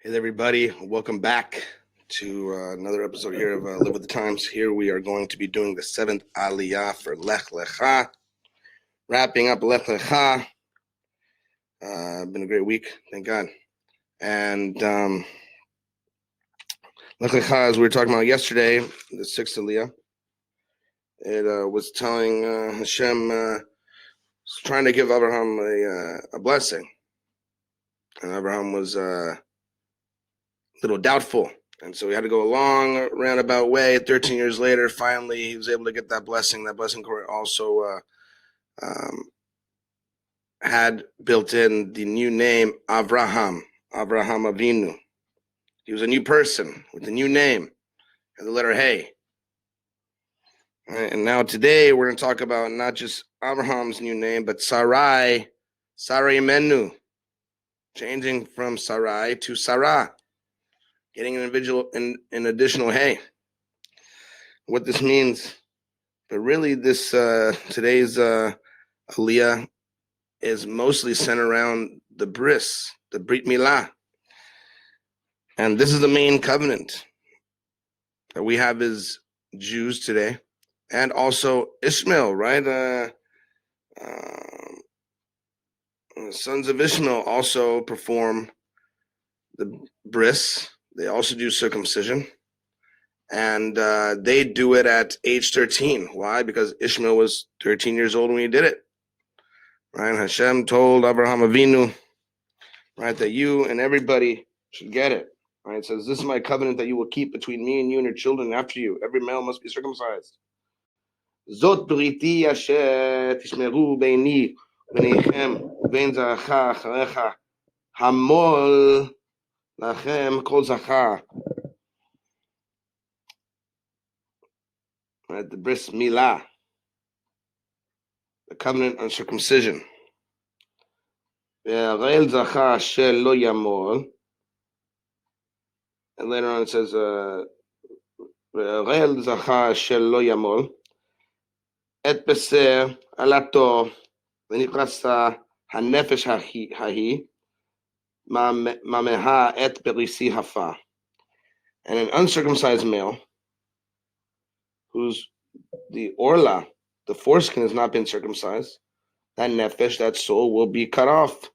Hey everybody, welcome back to another episode here of Live with the Times. Here we are going to be doing the 7th Aliyah for Lech Lecha, wrapping up Lech Lecha. Been a great week, thank God. And Lech Lecha, as we were talking about yesterday, the 6th Aliyah, it was telling Hashem, trying to give Abraham a blessing. And Abraham was little doubtful, and so he had to go a long roundabout way. 13 years later, finally he was able to get that blessing. That blessing also had built in the new name Avraham Avinu. He was a new person with a new name and the letter Hey. And now today we're going to talk about not just Abraham's new name, but Sarai Menu, changing from Sarai to Sarah, getting an additional Hey. What this means, but really this today's Aliyah is mostly centered around the Bris Milah, and this is the main covenant that we have as Jews today, and also Ishmael, right? The sons of Ishmael also perform the Bris. They also do circumcision. And they do it at age 13. Why? Because Ishmael was 13 years old when he did it. Right? Hashem told Abraham Avinu, right, that you and everybody should get it. Right? It says, "This is my covenant that you will keep between me and you and your children after you. Every male must be circumcised. Zot briti asher tishmeru beini ubeneichem ubein zaracha acharecha hamol lachem kol zachar." Right, the Bris Milah, the covenant on circumcision. And later on it says, et beser alato v'nikrasa hanefesh hahi mameha et berisi hafa. And an uncircumcised male whose the orla, the foreskin, has not been circumcised, that nefesh, that soul, will be cut off.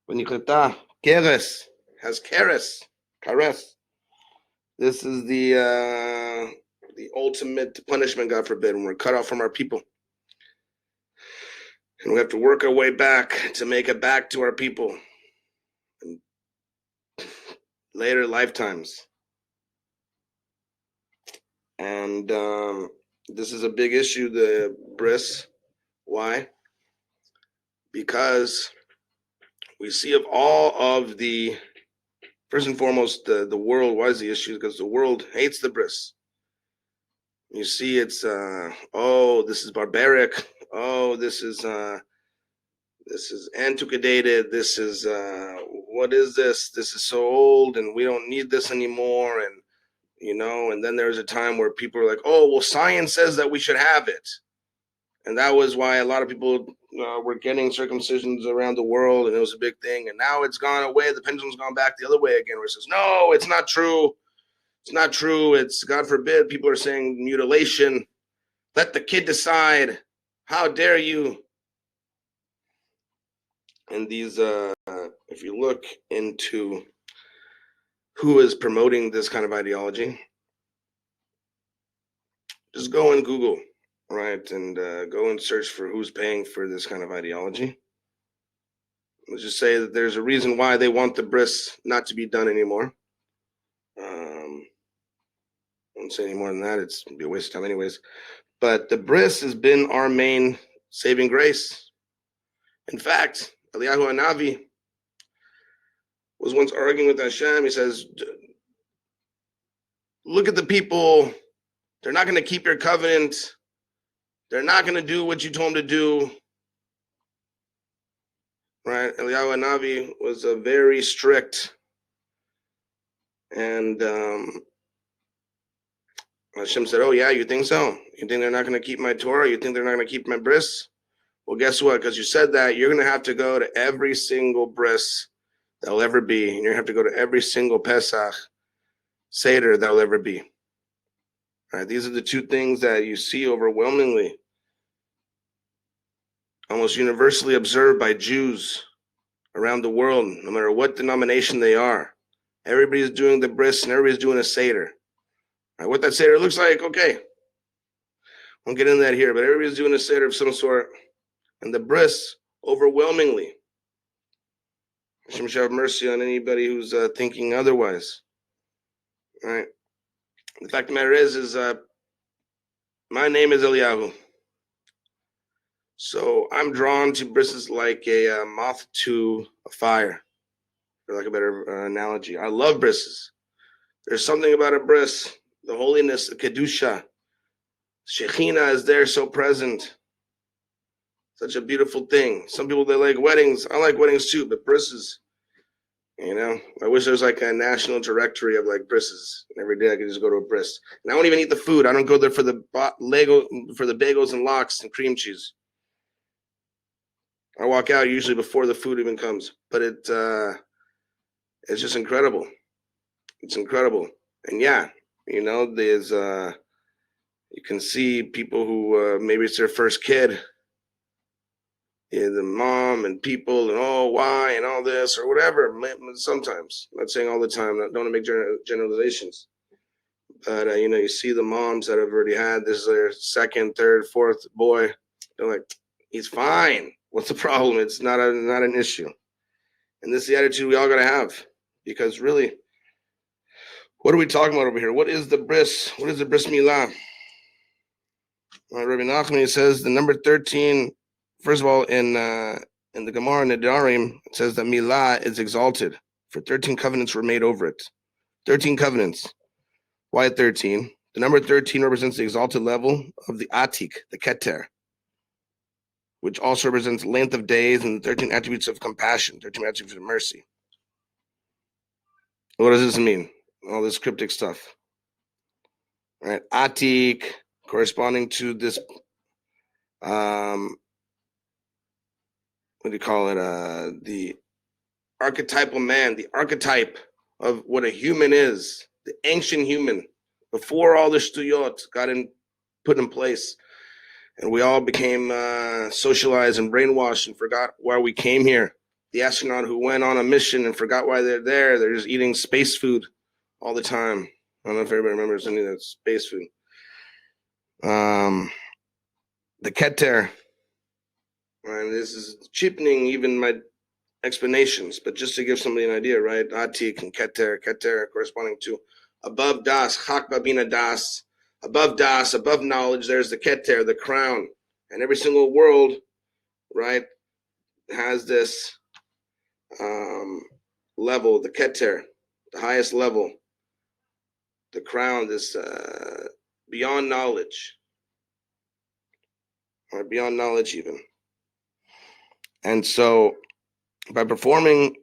V'nikrata keres, has kares. This is the ultimate punishment, God forbid, when we're cut off from our people. And we have to work our way back to make it back to our people in later lifetimes. And this is a big issue, the Bris. Why? Because we see of all of the, first and foremost, the world. Why is the issue? Because the world hates the Bris. You see, it's this is barbaric. Oh, this is antiquated. This is what is this? This is so old, and we don't need this anymore. And and then there's a time where people are like, oh, well, science says that we should have it, and that was why a lot of people were getting circumcisions around the world, and it was a big thing. And now it's gone away. The pendulum's gone back the other way again, where it says, no, it's not true. It's not true. It's, God forbid, people are saying mutilation. Let the kid decide. How dare you? And these, if you look into who is promoting this kind of ideology, just go and Google, right? And go and search for who's paying for this kind of ideology. Let's just say that there's a reason why they want the Bris not to be done anymore. I won't say any more than that. It's be a waste of time anyways. But the Bris has been our main saving grace. In fact, Eliyahu Hanavi was once arguing with Hashem. He says, look at the people. They're not going to keep your covenant. They're not going to do what you told them to do. Right? Eliyahu Hanavi was a very strict, and Hashem said, oh yeah, you think so? You think they're not going to keep my Torah? You think they're not going to keep my Bris? Well, guess what? Because you said that, you're going to have to go to every single Bris there'll ever be. And you're gonna have to go to every single Pesach Seder that'll ever be. All right, these are the two things that you see overwhelmingly, almost universally observed by Jews around the world, no matter what denomination they are. Everybody's doing the bris and everybody's doing a Seder. All right, what that Seder looks like, okay. Won't get into that here, but everybody's doing a Seder of some sort. And the bris, overwhelmingly, Hashem shall have mercy on anybody who's thinking otherwise. All right. The fact of the matter is my name is Aliyah. So I'm drawn to brises like a moth to a fire, for like a better analogy. I love brises. There's something about a bris, the holiness, the kedusha. Shekhinah is there, so present. Such a beautiful thing. Some people, they like weddings. I like weddings too, but brises, I wish there was like a national directory of like brises. And every day I could just go to a bris. And I won't even eat the food. I don't go there for the bagels and lox and cream cheese. I walk out usually before the food even comes. But it's just incredible. It's incredible. And yeah, there's you can see people who maybe it's their first kid. The mom and people and why and all this or whatever. Sometimes, I'm not saying all the time. I don't want to make generalizations, but you see the moms that have already had this is their second, third, fourth boy. They're like, he's fine. What's the problem? It's not an issue. And this is the attitude we all got to have, because really, what are we talking about over here? What is the bris? What is the Bris Milah? Rabbi Nachman says the number 13. First of all, in the Gemara in the Nedarim, it says that Milah is exalted, for 13 covenants were made over it. 13 covenants. Why 13? The number 13 represents the exalted level of the Atik, the Keter, which also represents length of days and the 13 attributes of compassion, 13 attributes of mercy. What does this mean? All this cryptic stuff. All right, Atik, corresponding to this what do you call it? The archetypal man, the archetype of what a human is, the ancient human, before all the shtuyot got put in place, and we all became socialized and brainwashed and forgot why we came here. The astronaut who went on a mission and forgot why they're there. They're just eating space food all the time. I don't know if everybody remembers any of that space food. The Keter. And this is cheapening even my explanations, but just to give somebody an idea, right? Atik and Keter corresponding to above das, Chak Babina das, above das, above knowledge, there's the Keter, the crown. And every single world, right, has this level, the Keter, the highest level, the crown, this beyond knowledge, or beyond knowledge even. And so, by performing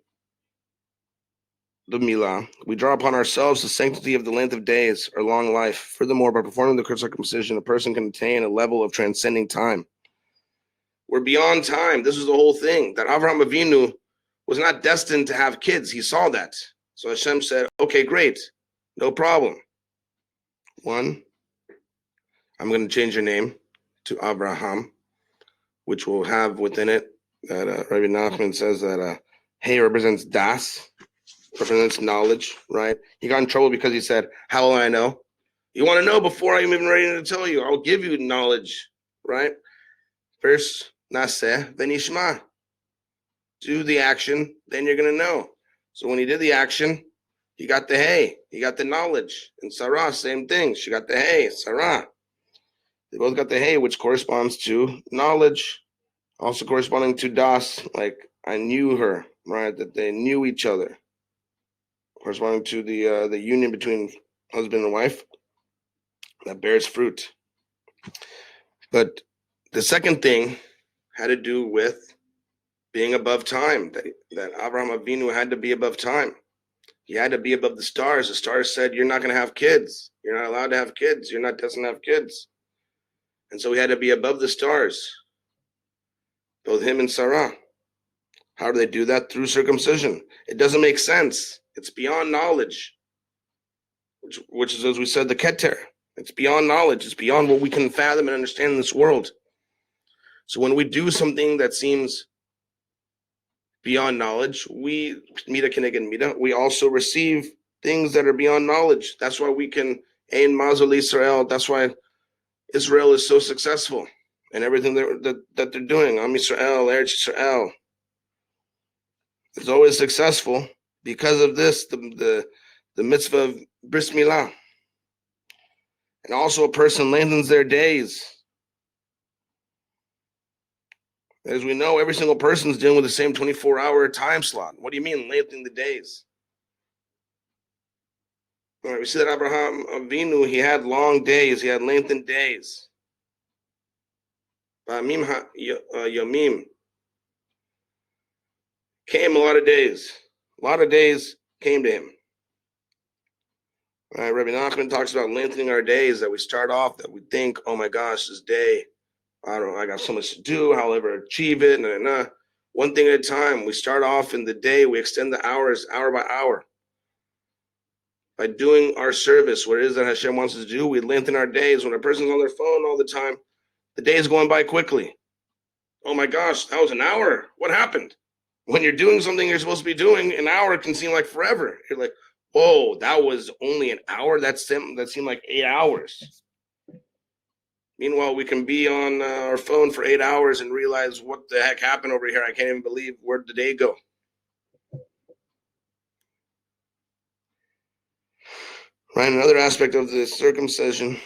the Milah, we draw upon ourselves the sanctity of the length of days or long life. Furthermore, by performing the circumcision, a person can attain a level of transcending time. We're beyond time. This is the whole thing, that Avraham Avinu was not destined to have kids. He saw that. So Hashem said, okay, great, no problem. One, I'm going to change your name to Abraham, which will have within it that Rabbi Nachman says that Hey represents das, represents knowledge, right? He got in trouble because he said, how will I know? You want to know before I'm even ready to tell you. I'll give you knowledge, right? First, naseh, then yishma. Do the action, then you're going to know. So when he did the action, he got the hey, he got the knowledge. And Sarah, same thing. She got the hey, Sarah. They both got the hey, which corresponds to knowledge. Also corresponding to das, like I knew her, right? That they knew each other. Corresponding to the union between husband and wife that bears fruit. But the second thing had to do with being above time. That Avraham Avinu had to be above time. He had to be above the stars. The stars said, "You're not going to have kids. You're not allowed to have kids. You're not destined to have kids." And so he had to be above the stars. Both him and Sarah. How do they do that? Through circumcision. It doesn't make sense. It's beyond knowledge, which is, as we said, the keter. It's beyond knowledge. It's beyond what we can fathom and understand in this world. So when we do something that seems beyond knowledge, we also receive things that are beyond knowledge. That's why we can Ein Mazal Israel. That's why Israel is so successful in everything that they're doing. Am Yisrael, Eretz Yisrael. It's always successful because of this, the mitzvah of Bris Milah. And also a person lengthens their days. As we know, every single person is dealing with the same 24-hour time slot. What do you mean lengthening the days? All right, we see that Abraham Avinu, he had long days. He had lengthened days. Yomim came a lot of days. A lot of days came to him. All right, Rabbi Nachman talks about lengthening our days, that we start off, that we think, oh my gosh, this day, I got so much to do, how I'll ever achieve it, One thing at a time. We start off in the day, we extend the hours, hour by hour. By doing our service, what it is that Hashem wants us to do, we lengthen our days. When a person's on their phone all the time, the day is going by quickly. Oh my gosh, that was an hour. What happened? When you're doing something you're supposed to be doing, an hour can seem like forever. You're like, oh, that was only an hour? That seemed like 8 hours. Meanwhile, we can be on our phone for 8 hours and realize what the heck happened over here. I can't even believe, where'd the day go? Right, another aspect of the circumcision.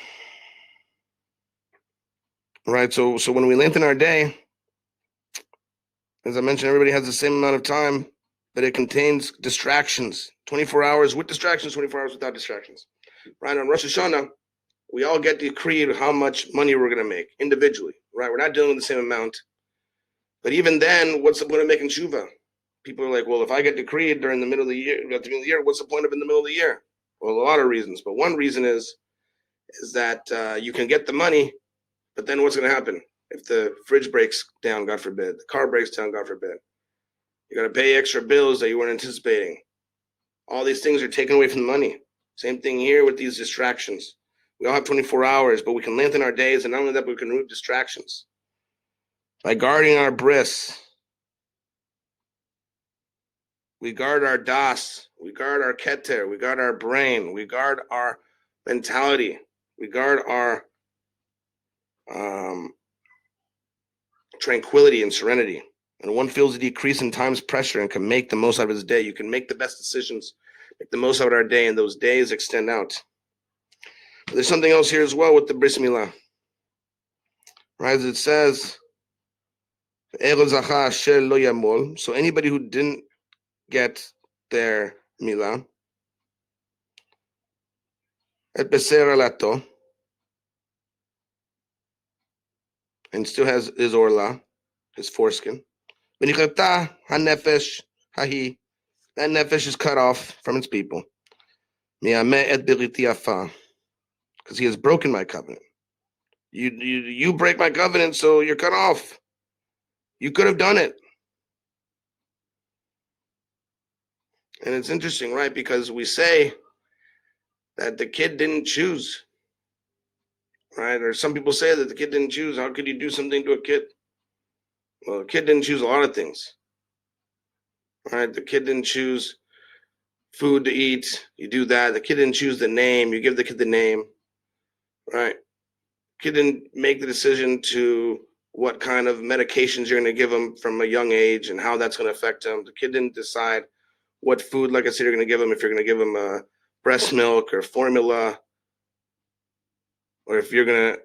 Right, so when we lengthen our day, as I mentioned, everybody has the same amount of time, but it contains distractions. 24 hours with distractions, 24 hours without distractions. Right, on Rosh Hashanah, we all get to create how much money we're going to make individually. Right, we're not dealing with the same amount. But even then, what's the point of making tshuva? People are like, well, if I get decreed during the middle of the year, what's the point of in the middle of the year? Well, a lot of reasons, but one reason is that you can get the money, but then what's going to happen if the fridge breaks down? God forbid. The car breaks down. God forbid. You got to pay extra bills that you weren't anticipating. All these things are taken away from the money. Same thing here with these distractions. We all have 24 hours, but we can lengthen our days, and not only that, but we can remove distractions by guarding our bris. We guard our das, we guard our keter, we guard our brain, we guard our mentality, we guard our tranquility and serenity. And one feels a decrease in time's pressure and can make the most out of his day. You can make the best decisions, make the most out of our day, and those days extend out. But there's something else here as well with the Bris Milah. Right, as it says, so anybody who didn't get their milah, et beser alato, and still has his orla, his foreskin. Benichata hanefesh hahi, that nefesh is cut off from its people. Miameh et biriti afa, because he has broken my covenant. You break my covenant, so you're cut off. You could have done it. And it's interesting, right? Because we say that the kid didn't choose, right? Or some people say that the kid didn't choose. How could you do something to a kid? Well, the kid didn't choose a lot of things, right? The kid didn't choose food to eat. You do that. The kid didn't choose the name. You give the kid the name, right? The kid didn't make the decision to what kind of medications you're going to give him from a young age and how that's going to affect him. The kid didn't decide what food, like I said, you're going to give him, if you're going to give him breast milk or formula, or if you're going to,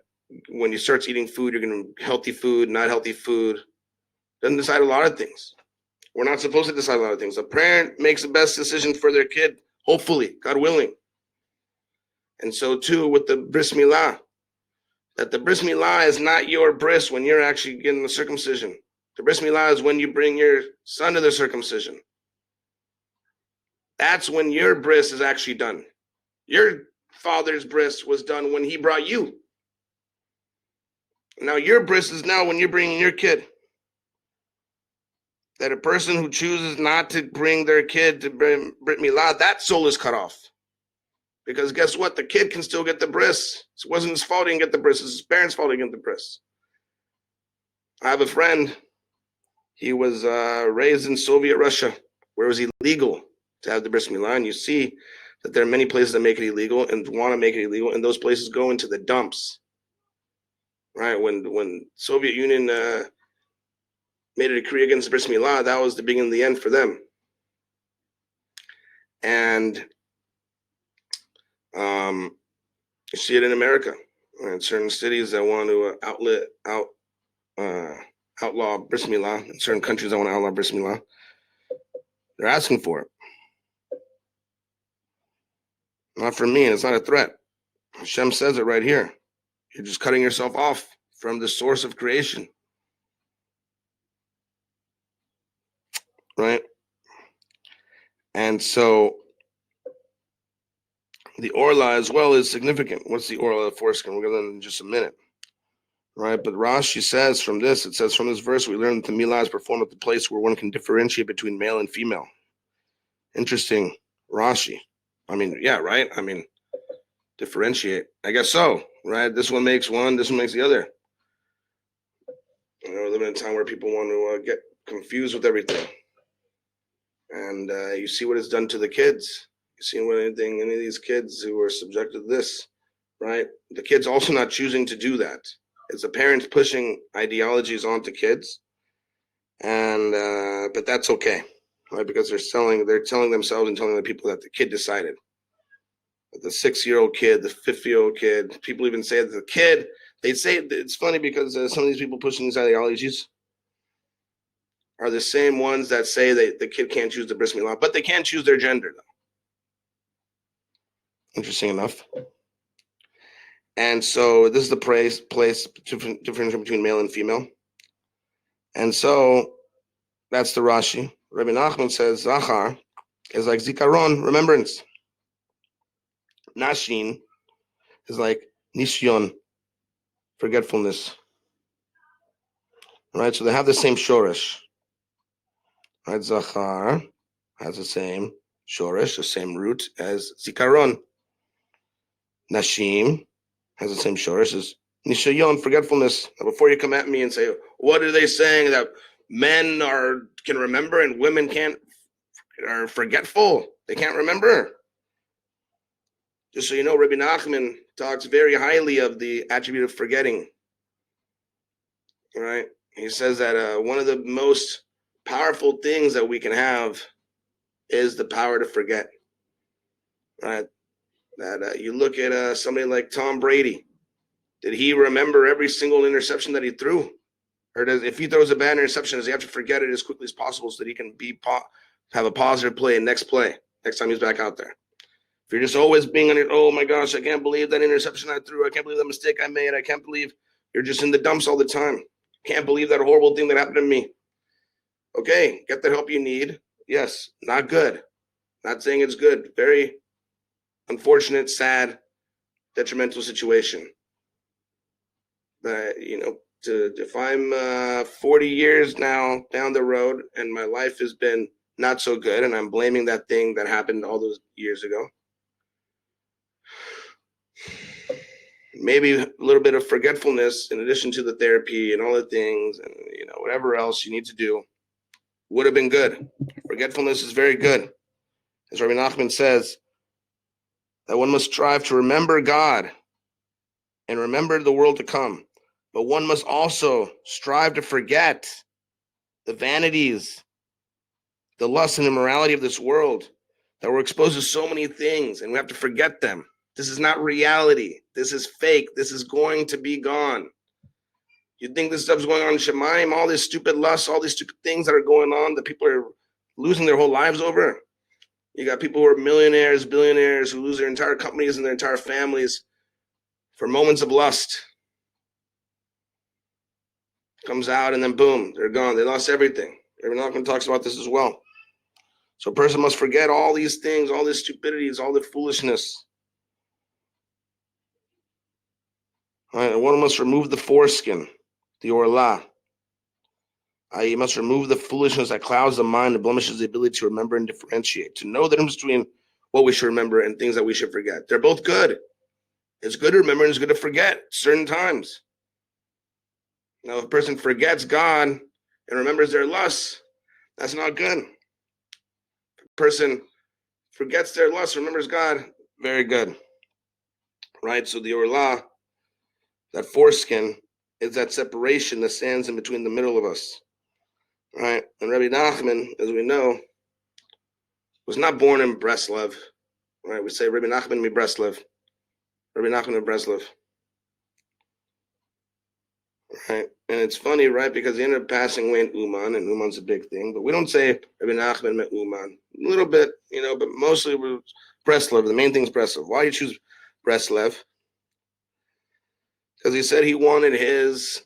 when you start eating food, you're going to healthy food, not healthy food. Doesn't decide a lot of things. We're not supposed to decide a lot of things. A parent makes the best decision for their kid, hopefully, God willing. And so too with the Bris Milah, that the Bris Milah is not your bris when you're actually getting the circumcision. The Bris Milah is when you bring your son to the circumcision. That's when your bris is actually done. Your father's bris was done when he brought you. Now your bris is now when you're bringing your kid. that a person who chooses not to bring their kid to Brit Milah, that soul is cut off. Because guess what? The kid can still get the bris. It wasn't his fault he didn't get the bris. It's his parents' fault he didn't get the bris. I have a friend. He was raised in Soviet Russia, where it was illegal to have the Bris Milah. And you see that there are many places that make it illegal and want to make it illegal, and those places go into the dumps. Right? When Soviet Union made a decree against the Bris Milah, that was the beginning of the end for them. And you see it in America, in certain cities that want to outlaw Bris Milah, in certain countries that want to outlaw Bris Milah. They're asking for it. Not for me, and it's not a threat. Hashem says it right here. You're just cutting yourself off from the source of creation. Right? And so the orla as well is significant. What's the orla of the foreskin? We'll get into in just a minute. Right? But Rashi says from this, it says from this verse, we learn that the milah is performed at the place where one can differentiate between male and female. Interesting, Rashi. I mean, yeah, right? I mean, differentiate. I guess so, right? This one makes one, this one makes the other. You know, we live in a time where people want to get confused with everything. And you see what it's done to the kids. You see what any of these kids who are subjected to this, right? The kids also not choosing to do that. It's the parents pushing ideologies onto kids. And but that's okay, right? Because they're telling themselves and telling the people that the kid decided. The 6-year-old kid, the 50-year-old kid, people even say that the kid, they say, it's funny because some of these people pushing these ideologies are the same ones that say that the kid can't choose the Bris Milah, but they can choose their gender, though. Interesting enough. And so this is the place difference between male and female. And so that's the Rashi. Rabbi Nachman says, Zachar is like Zikaron, remembrance. Nashin is like Nishyon, forgetfulness. Right? So they have the same shoresh. Right? Zachar has the same shoresh, the same root as Zikaron. Nashim has the same shoresh as Nishayon, forgetfulness. Now, before you come at me and say, what are they saying that men can remember and women are forgetful? They can't remember. Just so you know, Rabbi Nachman talks very highly of the attribute of forgetting. Right? He says that one of the most powerful things that we can have is the power to forget. Right? That you look at somebody like Tom Brady. Did he remember every single interception that he threw? Or if he throws a bad interception, does he have to forget it as quickly as possible so that he can have a positive play next time he's back out there? If you're just always being on it, oh my gosh, I can't believe that interception I threw. I can't believe that mistake I made. I can't believe you're just in the dumps all the time. Can't believe that horrible thing that happened to me. Okay, get the help you need. Yes, not good. Not saying it's good. Very unfortunate, sad, detrimental situation. If I'm 40 years now down the road and my life has been not so good and I'm blaming that thing that happened all those years ago, maybe a little bit of forgetfulness in addition to the therapy and all the things and whatever else you need to do would have been good. Forgetfulness is very good. As Rabbi Nachman says, that one must strive to remember God and remember the world to come. But one must also strive to forget the vanities, the lust and immorality of this world, that we're exposed to so many things and we have to forget them. This is not reality. This is fake. This is going to be gone. You think this stuff's going on in Shemaim, all this stupid lust, all these stupid things that are going on that people are losing their whole lives over? You got people who are millionaires, billionaires, who lose their entire companies and their entire families for moments of lust. Comes out and then boom, they're gone. They lost everything. Rabbi Nachman talks about this as well. So a person must forget all these things, all this stupidities, all the foolishness. All right, and one must remove the foreskin, the orla. You must remove the foolishness that clouds the mind and blemishes the ability to remember and differentiate, to know the difference between what we should remember and things that we should forget. They're both good. It's good to remember and it's good to forget certain times. Now, if a person forgets God and remembers their lusts, that's not good. If a person forgets their lust, remembers God, very good. Right? So the orlah, that foreskin, is that separation that stands in between the middle of us. Right? And Rabbi Nachman, as we know, was not born in Breslov. Right? We say Rabbi Nachman mi Breslov. Rabbi Nachman of Breslov. Right? And it's funny, right? Because he ended up passing away in Uman, and Uman's a big thing. But we don't say Rabbi Nachman met Uman. A little bit, but mostly we're Breslov. The main thing is Breslov. Why do you choose Breslov? Because he said he wanted his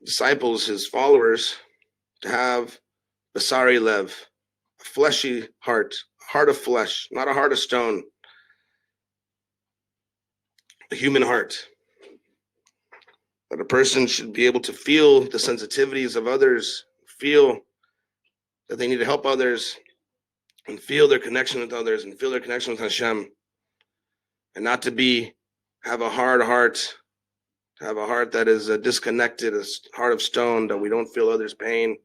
disciples, his followers, to have Basari Lev, a fleshy heart, a heart of flesh, not a heart of stone, a human heart. That a person should be able to feel the sensitivities of others, feel that they need to help others, and feel their connection with others, and feel their connection with Hashem, and not to have a hard heart, to have a heart that is disconnected, a heart of stone, that we don't feel others' pain.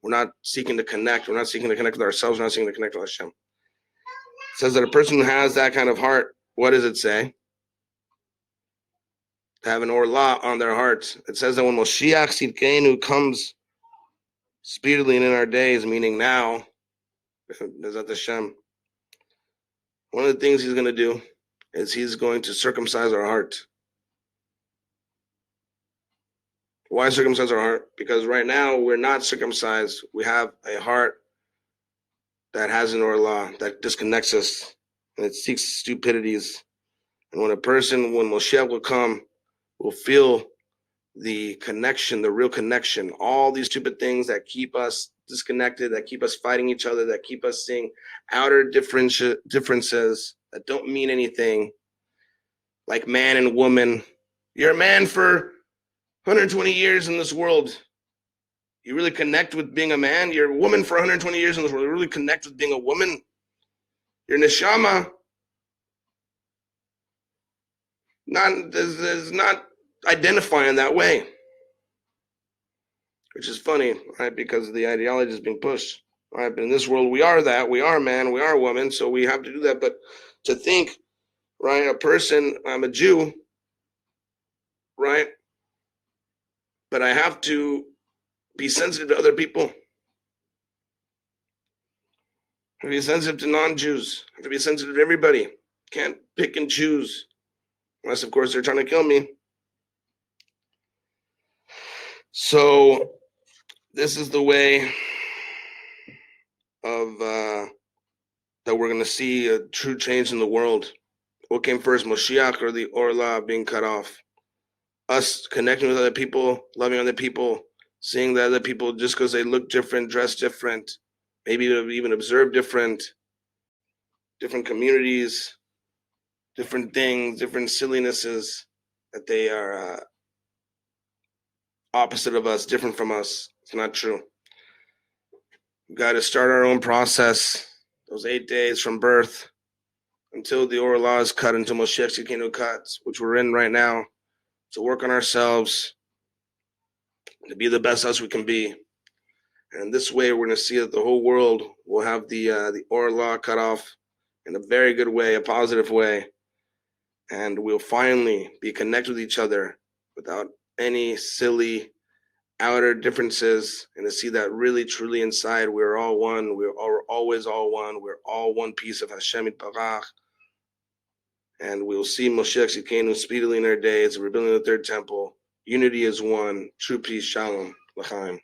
We're not seeking to connect. We're not seeking to connect with ourselves. We're not seeking to connect with Hashem. It says that a person who has that kind of heart, what does it say? To have an orlah on their heart. It says that when Moshiach Sidkeinu comes speedily and in our days, meaning now, Bezat Hashem, one of the things he's going to do is he's going to circumcise our heart. Why circumcise our heart? Because right now we're not circumcised. We have a heart that has an orlah, that disconnects us, and it seeks stupidities. And when Moshiach will come, we'll feel the connection, the real connection, all these stupid things that keep us disconnected, that keep us fighting each other, that keep us seeing outer differences that don't mean anything, like man and woman. You're a man for 120 years in this world. You really connect with being a man. You're a woman for 120 years in this world. You really connect with being a woman. Your neshama is not identifying that way, which is funny, right? Because the ideology is being pushed, right? But in this world, we are that. We are man. We are woman. So we have to do that. But to think, right, I'm a Jew, right? But I have to be sensitive to other people. I have to be sensitive to non-Jews. I have to be sensitive to everybody. Can't pick and choose. Unless, of course, they're trying to kill me. So this is the way of that we're going to see a true change in the world. What came first, Moshiach or the orlah being cut off? Us connecting with other people, loving other people, seeing that other people, just because they look different, dress different, maybe even observe different communities, different things, different sillinesses, that they are opposite of us, different from us. It's not true. We've got to start our own process, those 8 days from birth until the orlah is cut, until Moshiach Tzidkeinu cuts, which we're in right now, to work on ourselves, to be the best us we can be. And this way, we're going to see that the whole world will have the orlah cut off in a very good way, a positive way. And we'll finally be connected with each other without any silly outer differences, and to see that really, truly inside, we're all one. We're always all one. We're all one piece of Hashem Yitbarach. And we'll see Moshiach Tzidkeinu speedily in our days, rebuilding the third temple. Unity is one. True peace. Shalom. L'chaim.